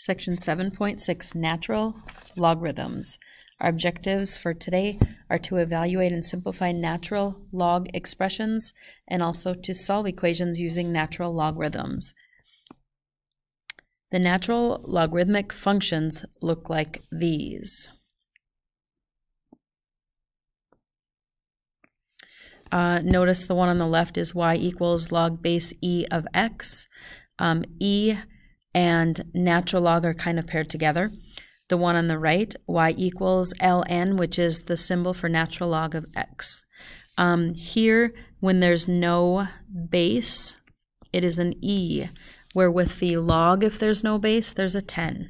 Section 7.6, Natural Logarithms. Our objectives for today are to evaluate and simplify natural log expressions and also to solve equations using natural logarithms. The natural logarithmic functions look like these. Notice the one on the left is y equals log base e of x. E and natural log are kind of paired together. The one on the right, y equals ln, which is the symbol for natural log of x. Here, when there's no base, it is an e, where with the log, if there's no base, there's a 10.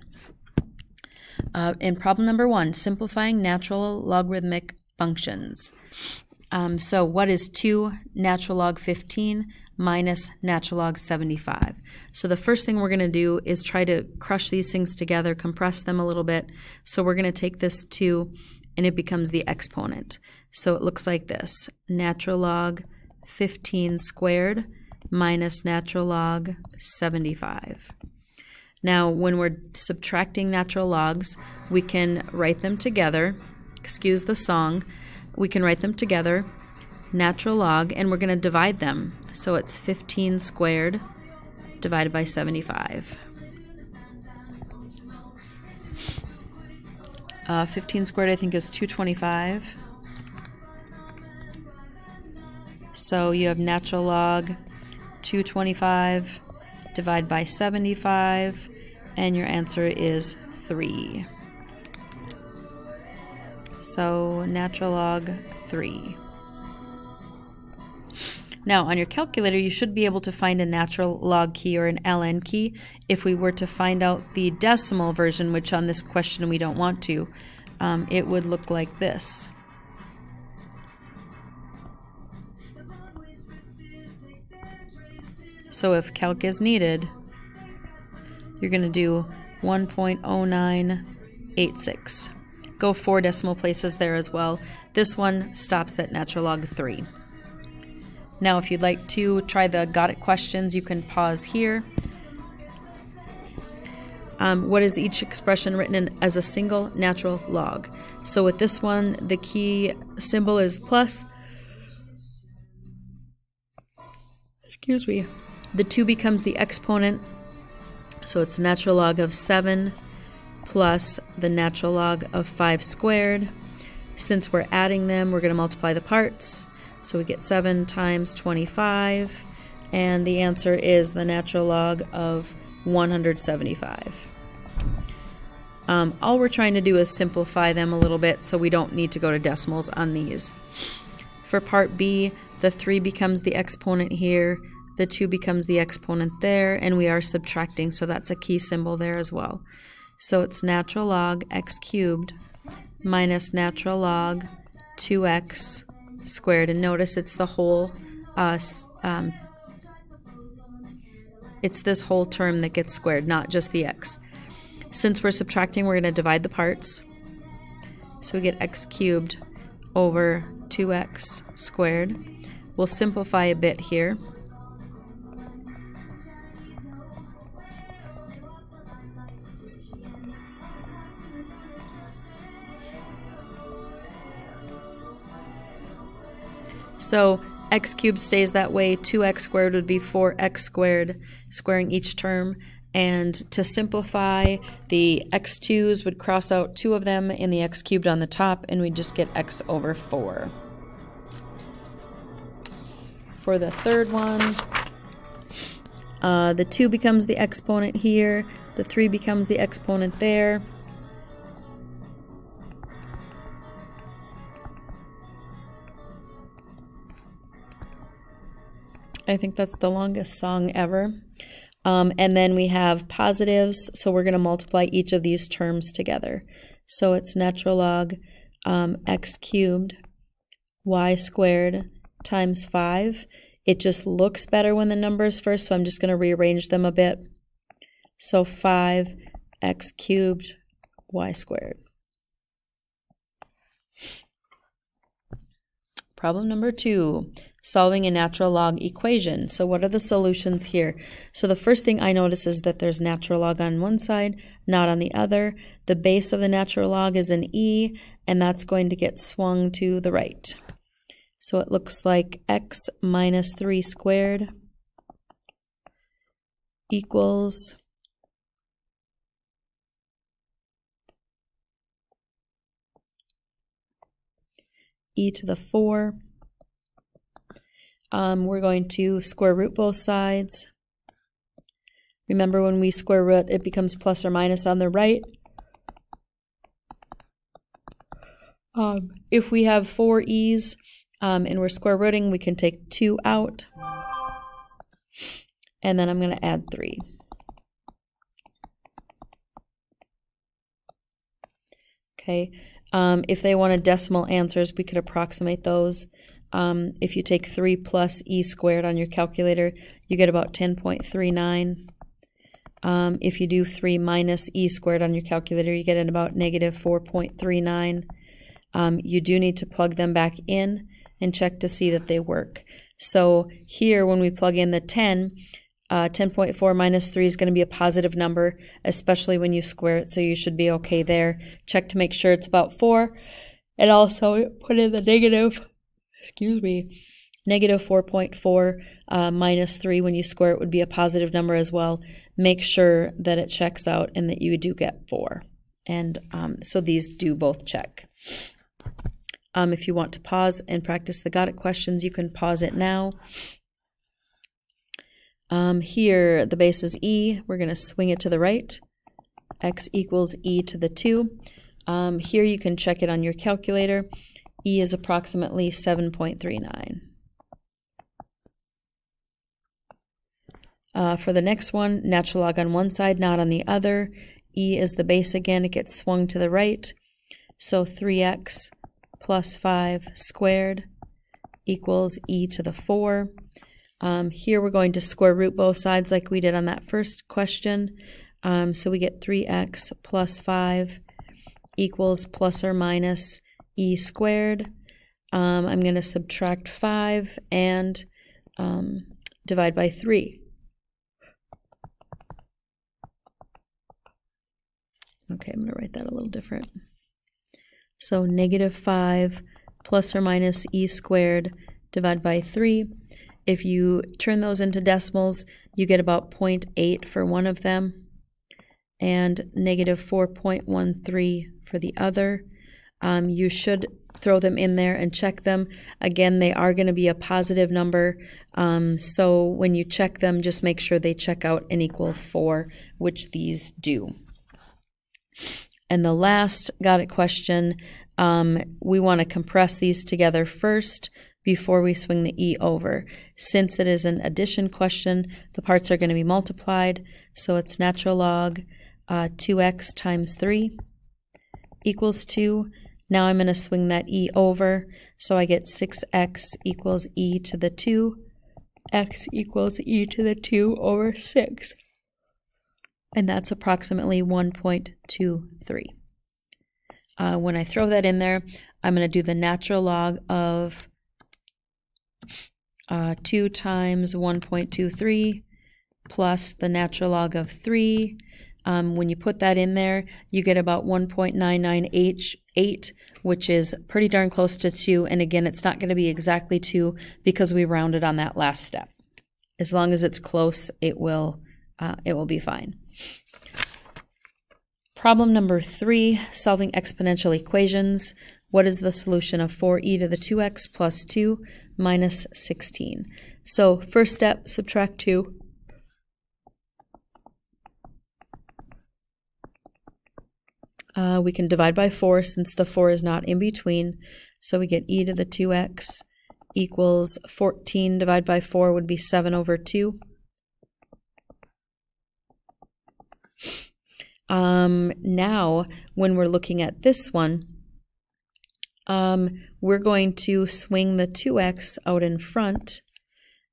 In problem number 1, simplifying natural logarithmic functions. So what is 2 natural log 15 minus natural log 75? So the first thing we're going to do is try to crush these things together, compress them a little bit. So we're going to take this 2 and it becomes the exponent. So it looks like this: natural log 15 squared minus natural log 75. Now when we're subtracting natural logs, we can write them together. Excuse the song. We can write them together, natural log, and we're going to divide them. So it's 15 squared divided by 75. 15 squared I think is 225. So you have natural log 225 divided by 75, and your answer is 3. So natural log 3. Now on your calculator you should be able to find a natural log key or an ln key. If we were to find out the decimal version, which on this question we don't want to, it would look like this. So if calc is needed, you're going to do 1.0986. Go 4 decimal places there as well. This one stops at natural log 3. Now if you'd like to try the got it questions, you can pause here. What is each expression written in as a single natural log? So with this one, the key symbol is plus. Excuse me. The 2 becomes the exponent, so it's natural log of 7 plus the natural log of 5 squared. Since we're adding them, we're going to multiply the parts. So we get 7 times 25, and the answer is the natural log of 175. All we're trying to do is simplify them a little bit so we don't need to go to decimals on these. For part B, the 3 becomes the exponent here, the 2 becomes the exponent there, and we are subtracting, so that's a key symbol there as well. So it's natural log x cubed minus natural log 2x squared. And notice it's the whole, it's this whole term that gets squared, not just the x. Since we're subtracting, we're going to divide the parts. So we get x cubed over 2x squared. We'll simplify a bit here. So x cubed stays that way, 2x squared would be 4x squared, squaring each term. And to simplify, the x2's would cross out 2 of them in the x cubed on the top, and we just get x over 4. For the third one, the 2 becomes the exponent here, the 3 becomes the exponent there. I think that's the longest song ever. And then we have positives, so we're going to multiply each of these terms together. So it's natural log x cubed y squared times 5. It just looks better when the numbers first, so I'm just going to rearrange them a bit. So 5x cubed y squared. Problem number 2. solving a natural log equation. So what are the solutions here? So the first thing I notice is that there's natural log on one side, not on the other. The base of the natural log is an e, and that's going to get swung to the right. So it looks like x minus 3 squared equals e to the 4. We're going to square root both sides. Remember, when we square root, it becomes plus or minus on the right. If we have 4 e's and we're square rooting, we can take 2 out. And then I'm going to add 3. Okay. If they wanted decimal answers, we could approximate those. If you take 3 plus e squared on your calculator, you get about 10.39. If you do 3 minus e squared on your calculator, you get at about negative 4.39. You do need to plug them back in and check to see that they work. So here, when we plug in the 10.4 minus 3 is going to be a positive number, especially when you square it, so you should be okay there. Check to make sure it's about 4, and also put in the negative 4.4 minus 3 when you square it would be a positive number as well. Make sure that it checks out and that you do get 4. And so these do both check. If you want to pause and practice the got it questions, you can pause it now. Here, the base is e. We're going to swing it to the right. X equals e to the 2. Here you can check it on your calculator. E is approximately 7.39. For the next one, natural log on one side, not on the other. E is the base again. It gets swung to the right. So 3x plus 5 squared equals e to the 4. Here we're going to square root both sides like we did on that first question. So we get 3x plus 5 equals plus or minus e squared. I'm going to subtract 5 and divide by 3. Okay, I'm going to write that a little different. So negative 5 plus or minus e squared divided by 3. If you turn those into decimals, you get about 0.8 for one of them and negative 4.13 for the other. You should throw them in there and check them. Again, they are going to be a positive number, so when you check them, just make sure they check out and equal 4, which these do. And the last got it question, we want to compress these together first before we swing the e over. Since it is an addition question, the parts are going to be multiplied, so it's natural log 2x times 3 equals 2. Now I'm going to swing that e over, so I get 6x equals e to the 2. X equals e to the 2 over 6. And that's approximately 1.23. When I throw that in there, I'm going to do the natural log of 2 times 1.23 plus the natural log of 3. When you put that in there, you get about 1.9988, which is pretty darn close to 2. And again, it's not going to be exactly 2 because we rounded on that last step. As long as it's close, it will be fine. Problem number 3, solving exponential equations. What is the solution of 4e to the 2x plus 2 minus 16? So first step, subtract 2. We can divide by 4 since the 4 is not in between. So we get e to the 2x equals 14 divided by 4 would be 7 over 2. Now, when we're looking at this one, we're going to swing the 2x out in front.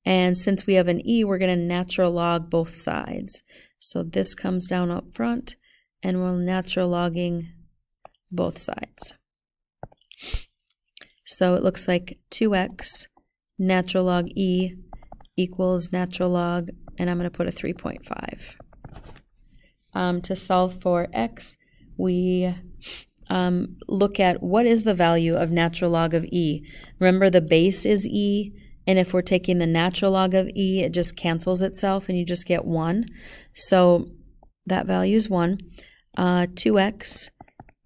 And since we have an e, we're going to natural log both sides. So this comes down up front, and we're natural logging both sides. So it looks like 2x natural log e equals natural log, and I'm going to put a 3.5. To solve for x, we look at what is the value of natural log of e. Remember, the base is e, and if we're taking the natural log of e, it just cancels itself and you just get 1. So that value is 1. 2x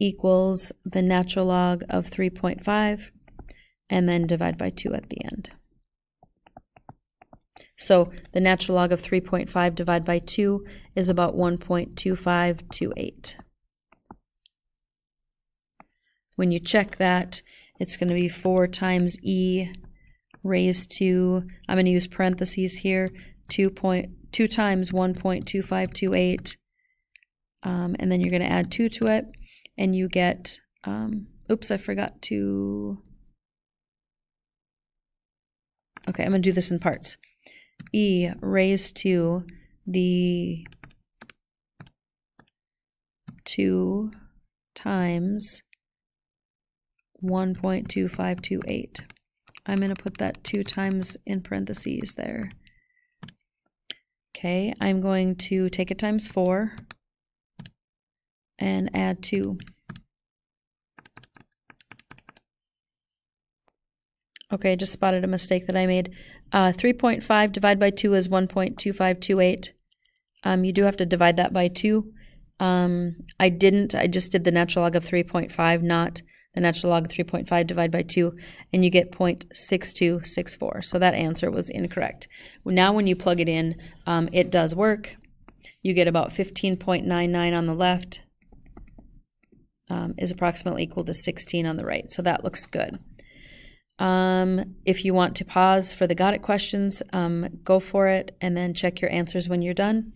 equals the natural log of 3.5, and then divide by 2 at the end. So the natural log of 3.5 divided by 2 is about 1.2528. When you check that, it's going to be 4 times e raised to, I'm going to use parentheses here, 2 times 1.2528, and then you're going to add 2 to it, and you get, oops, I forgot to, okay, I'm going to do this in parts. E raised to the 2 times 1.2528. I'm going to put that 2 times in parentheses there. Okay, I'm going to take it times 4 and add 2. Okay, I just spotted a mistake that I made. 3.5 divided by 2 is 1.2528. You do have to divide that by 2. I didn't. I just did the natural log of 3.5, not the natural log of 3.5 divided by 2, and you get 0.6264. So that answer was incorrect. Now when you plug it in, it does work. You get about 15.99 on the left, is approximately equal to 16 on the right. So that looks good. If you want to pause for the got it questions, go for it, and then check your answers when you're done.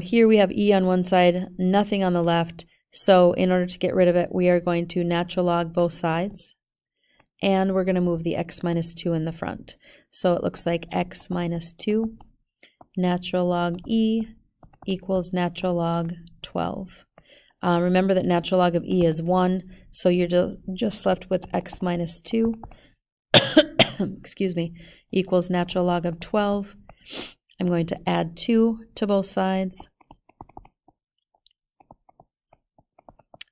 Here we have e on one side, nothing on the left. So in order to get rid of it, we are going to natural log both sides, and we're going to move the x minus 2 in the front. So it looks like x minus 2 natural log e equals natural log 12. Remember that natural log of e is 1, so you're just left with x minus 2 excuse me, equals natural log of 12. I'm going to add 2 to both sides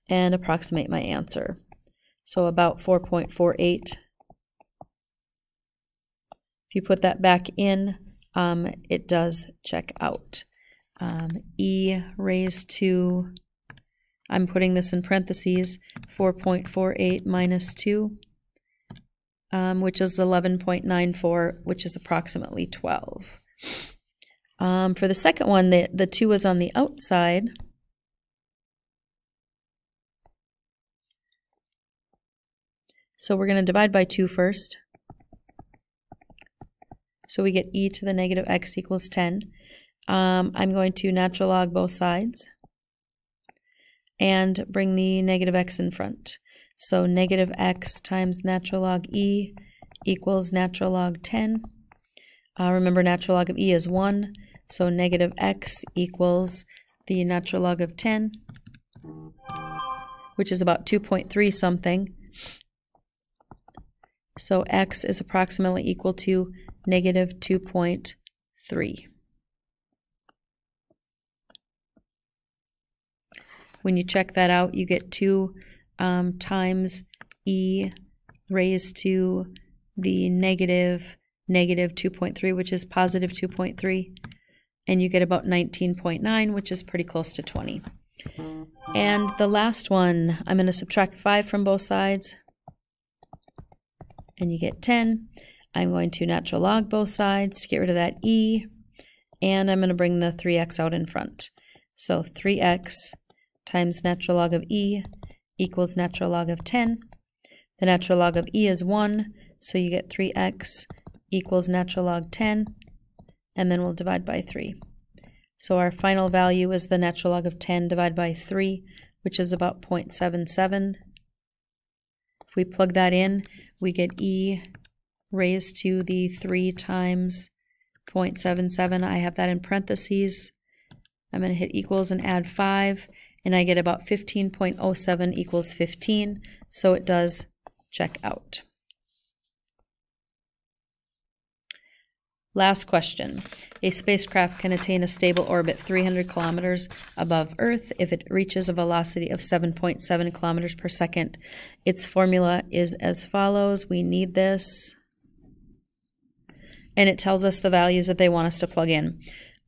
and approximate my answer. So about 4.48. If you put that back in, it does check out. E raised to, I'm putting this in parentheses, 4.48 minus 2, which is 11.94, which is approximately 12. For the second one, the 2 is on the outside. So we're going to divide by 2 first. So we get e to the negative x equals 10. I'm going to natural log both sides and bring the negative x in front. So negative x times natural log e equals natural log 10. Remember, natural log of e is 1, so negative x equals the natural log of 10, which is about 2.3 something. So x is approximately equal to negative 2.3. When you check that out, you get 2 times e raised to the negative 2.3, which is positive 2.3, and you get about 19.9, which is pretty close to 20. And the last one, I'm going to subtract 5 from both sides, and you get 10. I'm going to natural log both sides to get rid of that e, and I'm going to bring the 3x out in front. So 3x times natural log of e equals natural log of 10. The natural log of e is 1, so you get 3x equals natural log 10, and then we'll divide by 3. So our final value is the natural log of 10 divided by 3, which is about 0.77. If we plug that in, we get e raised to the 3 times 0.77. I have that in parentheses. I'm going to hit equals and add 5, and I get about 15.07 equals 15, so it does check out. Last question. A spacecraft can attain a stable orbit 300 kilometers above Earth if it reaches a velocity of 7.7 kilometers per second. Its formula is as follows. We need this. And it tells us the values that they want us to plug in.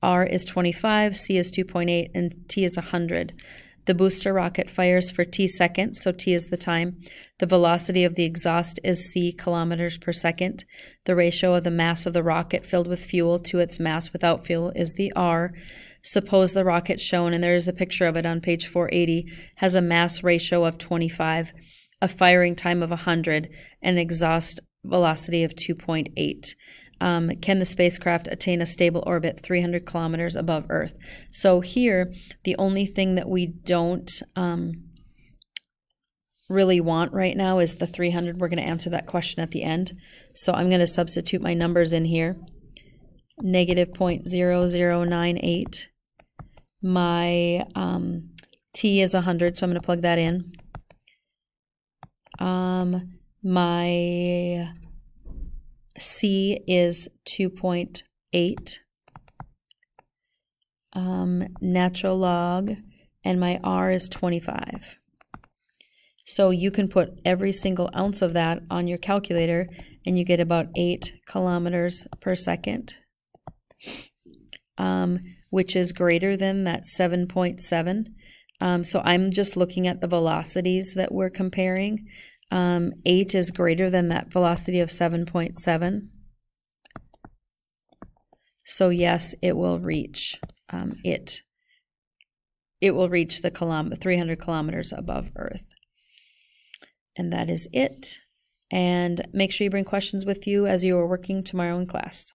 R is 25, C is 2.8, and T is 100. The booster rocket fires for T seconds, so T is the time. The velocity of the exhaust is C kilometers per second. The ratio of the mass of the rocket filled with fuel to its mass without fuel is the R. Suppose the rocket shown, and there is a picture of it on page 480, has a mass ratio of 25, a firing time of 100, and an exhaust velocity of 2.8. Can the spacecraft attain a stable orbit 300 kilometers above Earth? So here, the only thing that we don't really want right now is the 300. We're going to answer that question at the end. So I'm going to substitute my numbers in here. Negative 0.0098. My T is 100, so I'm going to plug that in. My C is 2.8, natural log, and my R is 25. So you can put every single ounce of that on your calculator and you get about 8 kilometers per second, which is greater than that 7.7. So I'm just looking at the velocities that we're comparing. 8 is greater than that velocity of 7.7. So yes, it will reach it will reach the 300 kilometers above Earth. And that is it. And make sure you bring questions with you as you are working tomorrow in class.